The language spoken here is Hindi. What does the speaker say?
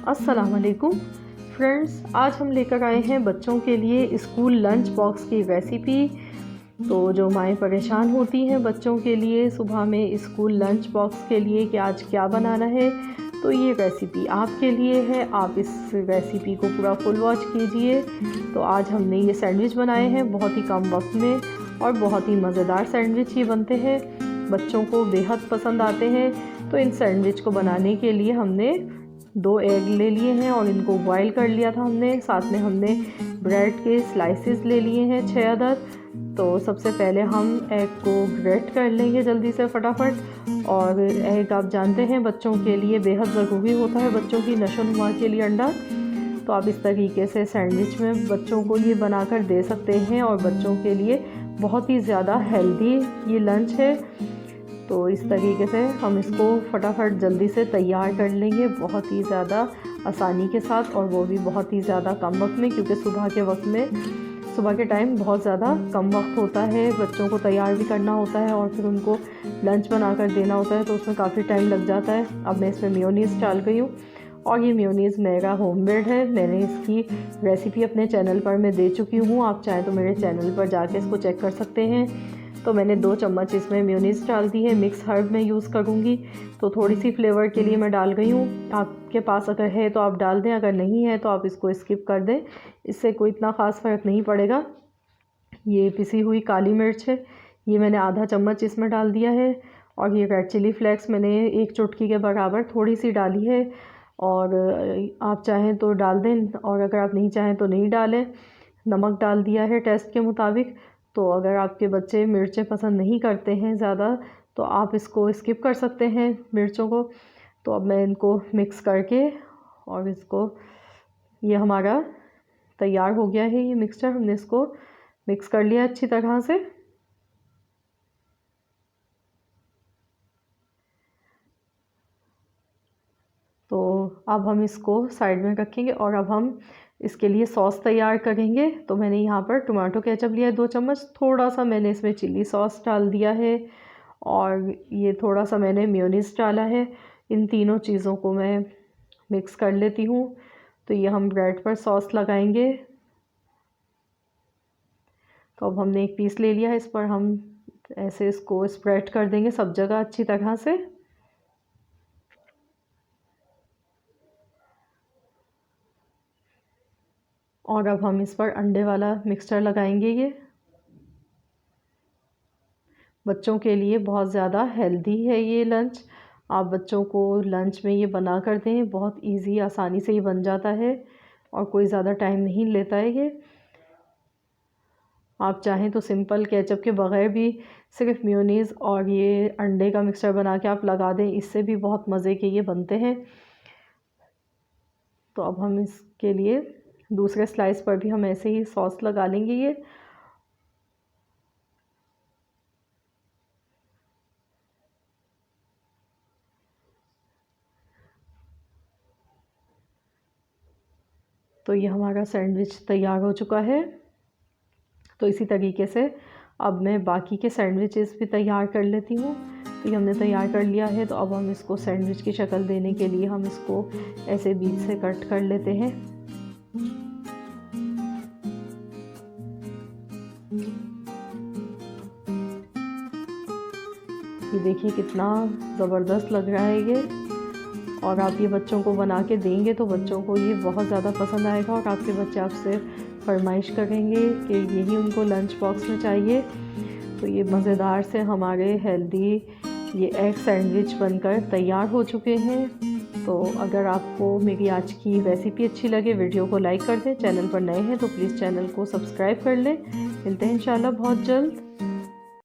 अस्सलाम वालेकुम फ्रेंड्स, आज हम लेकर आए हैं बच्चों के लिए स्कूल लंच बॉक्स की रेसिपी। तो जो माएँ परेशान होती हैं बच्चों के लिए सुबह में स्कूल लंच बॉक्स के लिए कि आज क्या बनाना है, तो ये रेसिपी आपके लिए है। आप इस रेसिपी को पूरा फुल वॉच कीजिए। तो आज हमने ये सैंडविच बनाए हैं बहुत ही कम वक्त में और बहुत ही मज़ेदार सैंडविच ये बनते हैं, बच्चों को बेहद पसंद आते हैं। तो इन सैंडविच को बनाने के लिए हमने 2 एग ले लिए हैं और इनको बॉईल कर लिया था हमने। साथ में हमने ब्रेड के स्लाइसेस ले लिए हैं 6 अदद। तो सबसे पहले हम एग को ग्रेट कर लेंगे जल्दी से फटाफट। और एग आप जानते हैं बच्चों के लिए बेहद ज़रूरी होता है, बच्चों की नशोनुमा के लिए अंडा। तो आप इस तरीके से सैंडविच में बच्चों को ये बनाकर दे सकते हैं और बच्चों के लिए बहुत ही ज़्यादा हेल्दी ये लंच है। तो इस तरीके से हम इसको फटाफट जल्दी से तैयार कर लेंगे बहुत ही ज़्यादा आसानी के साथ, और वो भी बहुत ही ज़्यादा कम वक्त में, क्योंकि सुबह के टाइम बहुत ज़्यादा कम वक्त होता है, बच्चों को तैयार भी करना होता है और फिर उनको लंच बनाकर देना होता है, तो उसमें काफ़ी टाइम लग जाता है। अब मैं इसमें मेयोनीज़ डाल गई हूँ और ये मेयोनीज़ मेरा होममेड है। मैंने इसकी रेसिपी अपने चैनल पर मैं दे चुकी हूँ, आप चाहें तो मेरे चैनल पर जाके इसको चेक कर सकते हैं। तो मैंने 2 चम्मच इसमें मेयोनीज़ डाल दी है, मिक्स हर्ब में यूज़ करूँगी तो थोड़ी सी फ्लेवर के लिए मैं डाल गई हूँ। आपके पास अगर है तो आप डाल दें, अगर नहीं है तो आप इसको स्किप कर दें, इससे कोई इतना ख़ास फ़र्क नहीं पड़ेगा। ये पिसी हुई काली मिर्च है, ये मैंने आधा चम्मच इसमें डाल दिया है। और ये रेड चिली फ्लेक्स मैंने 1 चुटकी के बराबर थोड़ी सी डाली है, और आप चाहें तो डाल दें और अगर आप नहीं चाहें तो नहीं डालें। नमक डाल दिया है टेस्ट के मुताबिक। तो अगर आपके बच्चे मिर्चें पसंद नहीं करते हैं ज़्यादा तो आप इसको स्किप कर सकते हैं मिर्चों को। तो अब मैं इनको मिक्स करके और इसको, ये हमारा तैयार हो गया है ये मिक्सचर, हमने इसको मिक्स कर लिया अच्छी तरह से। तो अब हम इसको साइड में रखेंगे और अब हम इसके लिए सॉस तैयार करेंगे। तो मैंने यहाँ पर टमाटो केचप लिया है 2 चम्मच, थोड़ा सा मैंने इसमें चिली सॉस डाल दिया है और ये थोड़ा सा मैंने मेयोनीज़ डाला है। इन तीनों चीज़ों को मैं मिक्स कर लेती हूँ। तो ये हम ब्रेड पर सॉस लगाएंगे। तो अब हमने एक पीस ले लिया है, इस पर हम ऐसे इसको स्प्रेड कर देंगे सब जगह अच्छी तरह से। और अब हम इस पर अंडे वाला मिक्सचर लगाएंगे। ये बच्चों के लिए बहुत ज़्यादा हेल्दी है ये लंच। आप बच्चों को लंच में ये बना कर दें, बहुत इजी आसानी से ही बन जाता है और कोई ज़्यादा टाइम नहीं लेता है ये। आप चाहें तो सिंपल केचप के बगैर भी सिर्फ मेयोनीज़ और ये अंडे का मिक्सचर बना के आप लगा दें, इससे भी बहुत मज़े के ये बनते हैं। तो अब हम इसके लिए दूसरे स्लाइस पर भी हम ऐसे ही सॉस लगा लेंगे ये। तो ये हमारा सैंडविच तैयार हो चुका है। तो इसी तरीके से अब मैं बाकी के सैंडविचेस भी तैयार कर लेती हूँ। तो ये हमने तैयार कर लिया है। तो अब हम इसको सैंडविच की शक्ल देने के लिए हम इसको ऐसे बीच से कट कर लेते हैं। ये देखिए कितना ज़बरदस्त लग रहा है ये, और आप ये बच्चों को बना के देंगे तो बच्चों को ये बहुत ज़्यादा पसंद आएगा और आपके बच्चे आपसे फरमाइश करेंगे कि यही उनको लंच बॉक्स में चाहिए। तो ये मज़ेदार से हमारे हेल्दी ये एग सैंडविच बनकर तैयार हो चुके हैं। तो अगर आपको मेरी आज की रेसिपी अच्छी लगे, वीडियो को लाइक कर दें, चैनल पर नए हैं तो प्लीज़ चैनल को सब्सक्राइब कर लें। मिलते हैं इंशाल्लाह बहुत जल्द।